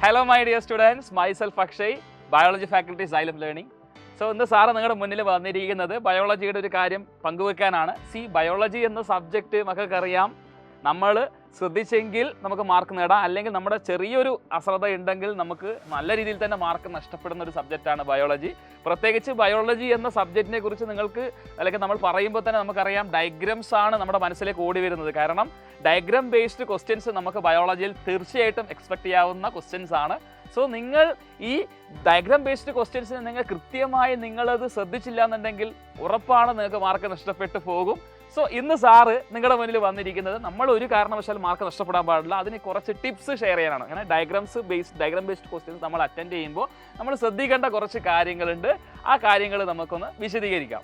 Hello my dear students, myself Akshay, Biology Faculty Xylem Learning. So ഇന്ന് sir നിങ്ങളുടെ മുന്നിൽ വന്നിരിക്കുന്നത് ബയോളജിയുടെ ഒരു കാര്യം പങ്കുവെക്കാനാണ്. ബയോളജി എന്ന സബ്ജക്റ്റ് മക്കൾക്കറിയാം, നമ്മൾ ശ്രദ്ധിച്ചെങ്കിൽ നമുക്ക് മാർക്ക് നേടാം, അല്ലെങ്കിൽ നമ്മുടെ ചെറിയൊരു അശ്രദ്ധ ഉണ്ടെങ്കിൽ നമുക്ക് നല്ല രീതിയിൽ തന്നെ മാർക്ക് നഷ്ടപ്പെടുന്ന ഒരു സബ്ജക്റ്റാണ് ബയോളജി. പ്രത്യേകിച്ച് ബയോളജി എന്ന സബ്ജക്റ്റിനെ കുറിച്ച് നിങ്ങൾക്ക് അല്ലെങ്കിൽ നമ്മൾ പറയുമ്പോൾ തന്നെ നമുക്കറിയാം ഡയഗ്രംസ് ആണ് നമ്മുടെ മനസ്സിലേക്ക് ഓടി വരുന്നത്. കാരണം ഡയഗ്രാം ബേസ്ഡ് ക്വസ്റ്റ്യൻസ് നമുക്ക് ബയോളജിയിൽ തീർച്ചയായിട്ടും എക്സ്പെക്ട് ചെയ്യാവുന്ന ക്വസ്റ്റ്യൻസ് ആണ്. സോ നിങ്ങൾ ഈ ഡയഗ്രാം ബേസ്ഡ് ക്വസ്റ്റ്യൻസിന് നിങ്ങൾ കൃത്യമായി നിങ്ങളത് ശ്രദ്ധിച്ചില്ല എന്നുണ്ടെങ്കിൽ ഉറപ്പാണ് നിങ്ങൾക്ക് മാർക്ക് നഷ്ടപ്പെട്ടു പോകും. സോ ഇന്ന് സാറ് നിങ്ങളുടെ മുന്നിൽ വന്നിരിക്കുന്നത് നമ്മൾ ഒരു കാരണവശാലും മാർക്ക് നഷ്ടപ്പെടാൻ പാടില്ല, അതിന് കുറച്ച് ടിപ്സ് ഷെയർ ചെയ്യാനാണ്. അങ്ങനെ ഡയഗ്രാം ബേസ്ഡ് ക്വസ്റ്റ്യൻസ് നമ്മൾ അറ്റൻഡ് ചെയ്യുമ്പോൾ നമ്മൾ ശ്രദ്ധിക്കേണ്ട കുറച്ച് കാര്യങ്ങളുണ്ട്. ആ കാര്യങ്ങൾ നമുക്കൊന്ന് വിശദീകരിക്കാം.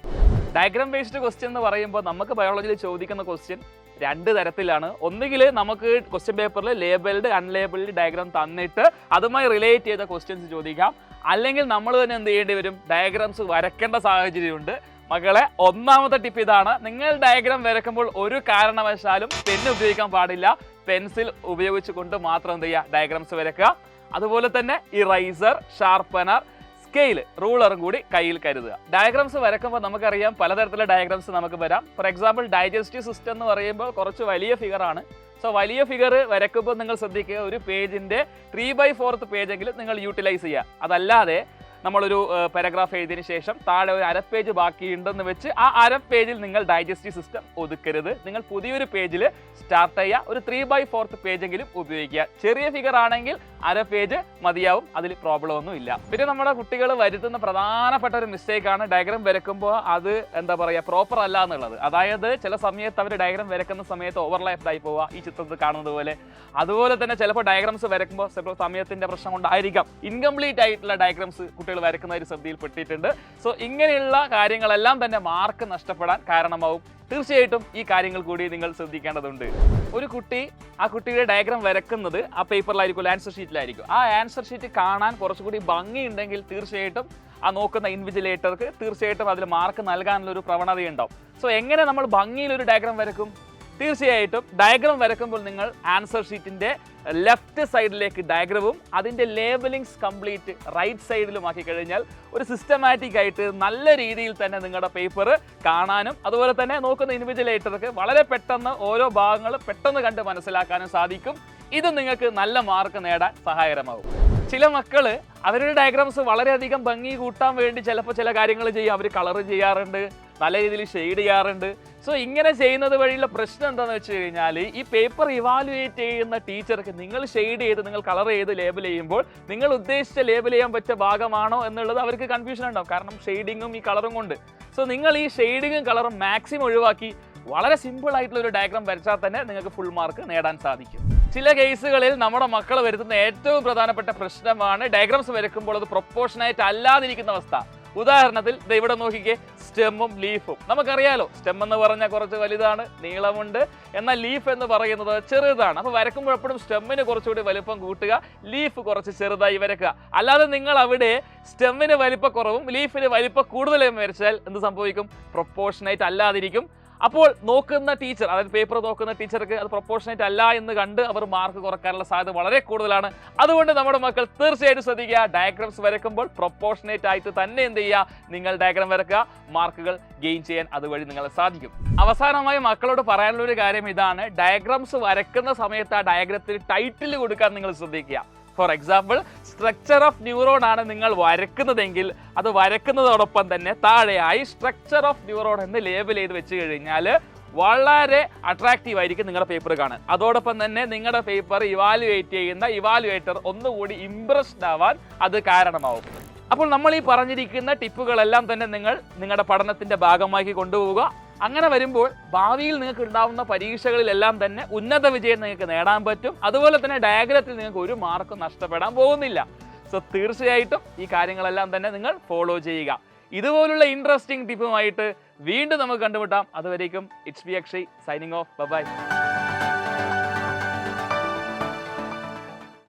ഡയഗ്രാം ബേസ്ഡ് ക്വസ്റ്റ്യൻ എന്ന് പറയുമ്പോൾ നമുക്ക് ബയോളജിയിൽ ചോദിക്കുന്ന ക്വസ്റ്റ്യൻ രണ്ട് തരത്തിലാണ്. ഒന്നുകിൽ നമുക്ക് ക്വസ്റ്റ്യൻ പേപ്പറിൽ ലേബിൾഡ് അൺലേബിൾഡ് ഡയഗ്രാം തന്നിട്ട് അതുമായി റിലേറ്റ് ചെയ്ത ക്വസ്റ്റ്യൻസ് ചോദിക്കാം, അല്ലെങ്കിൽ നമ്മൾ തന്നെ എന്ത് ചെയ്യേണ്ടി വരും, ഡയഗ്രാംസ് വരയ്ക്കേണ്ട സാഹചര്യമുണ്ട്. മക്കളെ, ഒന്നാമത്തെ ടിപ്പ് ഇതാണ്, നിങ്ങൾ ഡയഗ്രാം വരയ്ക്കുമ്പോൾ ഒരു കാരണവശാലും പെൻ ഉപയോഗിക്കാൻ പാടില്ല. പെൻസിൽ ഉപയോഗിച്ചുകൊണ്ട് മാത്രം എന്ത് ചെയ്യുക, ഡയഗ്രാംസ് വരയ്ക്കുക. അതുപോലെ തന്നെ ഇറൈസർ, ഷാർപ്പനർ, സ്കെയിൽ, റൂളറും കൂടി കയ്യിൽ കരുതുക. ഡയഗ്രാംസ് വരയ്ക്കുമ്പോൾ നമുക്കറിയാം പലതരത്തിലുള്ള ഡയഗ്രാംസ് നമുക്ക് വരാം. ഫോർ എക്സാമ്പിൾ ഡൈജസ്റ്റീവ് സിസ്റ്റം എന്ന് പറയുമ്പോൾ കുറച്ച് വലിയ ഫിഗറാണ്. സോ വലിയ ഫിഗർ വരയ്ക്കുമ്പോൾ നിങ്ങൾ ശ്രദ്ധിക്കുക, ഒരു പേജിൻ്റെ 3/4 പേജെങ്കിലും നിങ്ങൾ യൂട്ടിലൈസ് ചെയ്യുക. അതല്ലാതെ നമ്മളൊരു പാരഗ്രാഫ് എഴുതിയതിന് ശേഷം താഴെ ഒരു അരപ്പേജ് ബാക്കിയുണ്ടെന്ന് വെച്ച് ആ അരപ്പേജിൽ നിങ്ങൾ ഡൈജസ്റ്റീവ് സിസ്റ്റം ഒതുക്കരുത്. നിങ്ങൾ പുതിയൊരു പേജിൽ സ്റ്റാർട്ട് ചെയ്യുക, ഒരു 3/4 പേജെങ്കിലും ഉപയോഗിക്കുക. ചെറിയ ഫിഗർ ആണെങ്കിൽ അരപ്പേജ് മതിയാവും, അതിൽ പ്രോബ്ലം ഒന്നും ഇല്ല. പിന്നെ നമ്മുടെ കുട്ടികൾ വരുത്തുന്ന പ്രധാനപ്പെട്ട ഒരു മിസ്റ്റേക്കാണ് ഡയഗ്രാം വരയ്ക്കുമ്പോൾ അത് എന്താ പറയുക, പ്രോപ്പർ അല്ല എന്നുള്ളത്. അതായത് ചില സമയത്ത് അവർ ഡയഗ്രാം വരയ്ക്കുന്ന സമയത്ത് ഓവർലാപ്ഡ് ആയി പോവുക, ഈ ചിത്രത്തിൽ കാണുന്നത് പോലെ. അതുപോലെ തന്നെ ചിലപ്പോൾ ഡയഗ്രാംസ് വരയ്ക്കുമ്പോൾ ചിലപ്പോൾ സമയത്തിന്റെ പ്രശ്നം കൊണ്ടായിരിക്കാം ഇൻകംപ്ലീറ്റ് ആയിട്ടുള്ള ഡയഗ്രാംസ് കുട്ടികൾ വരയ്ക്കുന്ന ഒരു ശ്രദ്ധയിൽപ്പെട്ടിട്ടുണ്ട്. സോ ഇങ്ങനെയുള്ള കാര്യങ്ങളെല്ലാം തന്നെ മാർക്ക് നഷ്ടപ്പെടാൻ കാരണമാവും. തീർച്ചയായിട്ടും ഈ കാര്യങ്ങൾ കൂടി നിങ്ങൾ ശ്രദ്ധിക്കേണ്ടതുണ്ട്. ഒരു കുട്ടി ആ കുട്ടിയുടെ ഡയഗ്രാം വരയ്ക്കുന്നത് ആ പേപ്പറിലായിരിക്കും, ആൻസർ ഷീറ്റിലായിരിക്കും. ആ ആൻസർ ഷീറ്റ് കാണാൻ കുറച്ചുകൂടി ഭംഗിയുണ്ടെങ്കിൽ തീർച്ചയായിട്ടും ആ നോക്കുന്ന ഇൻവിജിലേറ്റർക്ക് തീർച്ചയായിട്ടും അതിൽ മാർക്ക് നൽകാനുള്ള ഒരു പ്രവണതയുണ്ടാവും. സോ എങ്ങനെ നമ്മൾ ഭംഗിയിൽ ഒരു ഡയഗ്രാം വരയ്ക്കും? തീർച്ചയായിട്ടും ഡയഗ്രാം വരയ്ക്കുമ്പോൾ നിങ്ങൾ ആൻസർ ഷീറ്റിൻ്റെ ലെഫ്റ്റ് സൈഡിലേക്ക് ഡയഗ്രാമും അതിൻ്റെ ലേബലിങ്സ് കംപ്ലീറ്റ് റൈറ്റ് സൈഡിലും ആക്കി കഴിഞ്ഞാൽ ഒരു സിസ്റ്റമാറ്റിക് ആയിട്ട് നല്ല രീതിയിൽ തന്നെ നിങ്ങളുടെ പേപ്പർ കാണാനും അതുപോലെ തന്നെ നോക്കുന്ന ഇൻവിജിലേറ്റർക്ക് വളരെ പെട്ടെന്ന് ഓരോ ഭാഗങ്ങളും പെട്ടെന്ന് കണ്ട് മനസ്സിലാക്കാനും സാധിക്കും. ഇത് നിങ്ങൾക്ക് നല്ല മാർക്ക് നേടാൻ സഹായകരമാകും. ചില മക്കള് അവരുടെ ഡയഗ്രാംസ് വളരെയധികം ഭംഗി കൂട്ടാൻ വേണ്ടി ചിലപ്പോൾ ചില കാര്യങ്ങൾ ചെയ്യും. അവർ കളർ ചെയ്യാറുണ്ട്, നല്ല രീതിയിൽ ഷെയ്ഡ് ചെയ്യാറുണ്ട്. സോ ഇങ്ങനെ ചെയ്യുന്നത് വഴിയുള്ള പ്രശ്നം എന്താണെന്ന് വെച്ച് കഴിഞ്ഞാൽ ഈ പേപ്പർ ഇവാലുവേറ്റ് ചെയ്യുന്ന ടീച്ചർക്ക് നിങ്ങൾ ഷെയ്ഡ് ചെയ്ത് നിങ്ങൾ കളർ ചെയ്ത് ലേബൽ ചെയ്യുമ്പോൾ നിങ്ങൾ ഉദ്ദേശിച്ച ലേബൽ ചെയ്യാൻ പറ്റിയ ഭാഗമാണോ എന്നുള്ളത് അവർക്ക് കൺഫ്യൂഷൻ ഉണ്ടാവും. കാരണം ഷെയ്ഡിങ്ങും ഈ കളറും കൊണ്ട്. സോ നിങ്ങൾ ഈ ഷെയ്ഡിങ്ങും കളറും മാക്സിമം ഒഴിവാക്കി വളരെ സിമ്പിൾ ആയിട്ടുള്ള ഒരു ഡയഗ്രാം വരച്ചാൽ തന്നെ നിങ്ങൾക്ക് ഫുൾ മാർക്ക് നേടാൻ സാധിക്കും. ചില കേസുകളിൽ നമ്മുടെ മക്കൾ വരുത്തുന്ന ഏറ്റവും പ്രധാനപ്പെട്ട പ്രശ്നമാണ് ഡയഗ്രാംസ് വരയ്ക്കുമ്പോൾ അത് പ്രൊപ്പോർഷനായിട്ട് അല്ലാതിരിക്കുന്ന അവസ്ഥ. ഉദാഹരണത്തിൽ ഇവിടെ നോക്കിക്കേ, സ്റ്റെമ്മും ലീഫും. നമുക്കറിയാലോ സ്റ്റെം എന്ന് പറഞ്ഞാൽ കുറച്ച് വലുതാണ്, നീളമുണ്ട്, എന്നാൽ ലീഫ് എന്ന് പറയുന്നത് ചെറുതാണ്. അപ്പോൾ വരയ്ക്കുമ്പോൾ എപ്പോഴും സ്റ്റെമ്മിന് കുറച്ചുകൂടി വലിപ്പം കൂട്ടുക, ലീഫ് കുറച്ച് ചെറുതായി വരയ്ക്കുക. അല്ലാതെ നിങ്ങൾ അവിടെ സ്റ്റെമ്മിന് വലിപ്പക്കുറവും ലീഫിന് വലിപ്പം കൂടുതലും വരച്ചാൽ എന്ത് സംഭവിക്കും? പ്രൊപ്പോർഷനായിട്ട് അല്ലാതിരിക്കും. അപ്പോൾ നോക്കുന്ന ടീച്ചർ, അതായത് പേപ്പർ നോക്കുന്ന ടീച്ചർക്ക് അത് പ്രൊപ്പോർഷനേറ്റ് അല്ല എന്ന് കണ്ട് അവർ മാർക്ക് കുറക്കാനുള്ള സാധ്യത വളരെ കൂടുതലാണ്. അതുകൊണ്ട് നമ്മുടെ മക്കൾ തീർച്ചയായിട്ടും ശ്രദ്ധിക്കുക, ഡയഗ്രാംസ് വരയ്ക്കുമ്പോൾ പ്രൊപ്പോർഷനേറ്റ് ആയിട്ട് തന്നെ എന്ത് ചെയ്യുക, നിങ്ങൾ ഡയഗ്രാം വരയ്ക്കുക, മാർക്കുകൾ ഗെയിൻ ചെയ്യാൻ അതുവഴി നിങ്ങൾക്ക് സാധിക്കും. അവസാനമായി മക്കളോട് പറയാനുള്ള ഒരു കാര്യം ഇതാണ്, ഡയഗ്രാംസ് വരയ്ക്കുന്ന സമയത്ത് ആ ഡയഗ്രത്തിന് ടൈറ്റിൽ കൊടുക്കാൻ നിങ്ങൾ ശ്രദ്ധിക്കുക. For example structure of neuron ആണ് നിങ്ങൾ വരയ്ക്കുന്നതെങ്കിൽ അത് വരയ്ക്കുന്നതോടൊപ്പം തന്നെ താഴെയായി സ്ട്രക്ചർ ഓഫ് ന്യൂറോൺ എന്ന് ലേബൽ ചെയ്ത് വെച്ച് കഴിഞ്ഞാൽ വളരെ അട്രാക്റ്റീവ് ആയിരിക്കും നിങ്ങളുടെ പേപ്പർ കാണാൻ. അതോടൊപ്പം തന്നെ നിങ്ങളുടെ പേപ്പർ ഇവാലുവേറ്റ് ചെയ്യുന്ന ഇവാലുവേറ്റർ ഒന്നുകൂടി ഇംപ്രസ്ഡ് ആവാൻ അത് കാരണമാവും. അപ്പോൾ നമ്മൾ ഈ പറഞ്ഞിരിക്കുന്ന ടിപ്പുകളെല്ലാം തന്നെ നിങ്ങൾ നിങ്ങളുടെ പഠനത്തിൻ്റെ ഭാഗമാക്കി കൊണ്ടുപോവുക. അങ്ങനെ വരുമ്പോൾ ഭാവിയിൽ നിങ്ങൾക്ക് ഉണ്ടാവുന്ന പരീക്ഷകളിലെല്ലാം തന്നെ ഉന്നത വിജയം നിങ്ങൾക്ക് നേടാൻ പറ്റും. അതുപോലെ തന്നെ ഡയഗ്രത്തിൽ നിങ്ങൾക്ക് ഒരു മാർക്കും നഷ്ടപ്പെടാൻ പോകുന്നില്ല. സോ തീർച്ചയായിട്ടും ഈ കാര്യങ്ങളെല്ലാം തന്നെ നിങ്ങൾ ഫോളോ ചെയ്യുക. ഇതുപോലുള്ള ഇൻട്രസ്റ്റിംഗ് ടിപ്പുമായിട്ട് വീണ്ടും നമുക്ക് കണ്ടുമുട്ടാം. അതുവരേക്കും it's B Akshay signing off. By.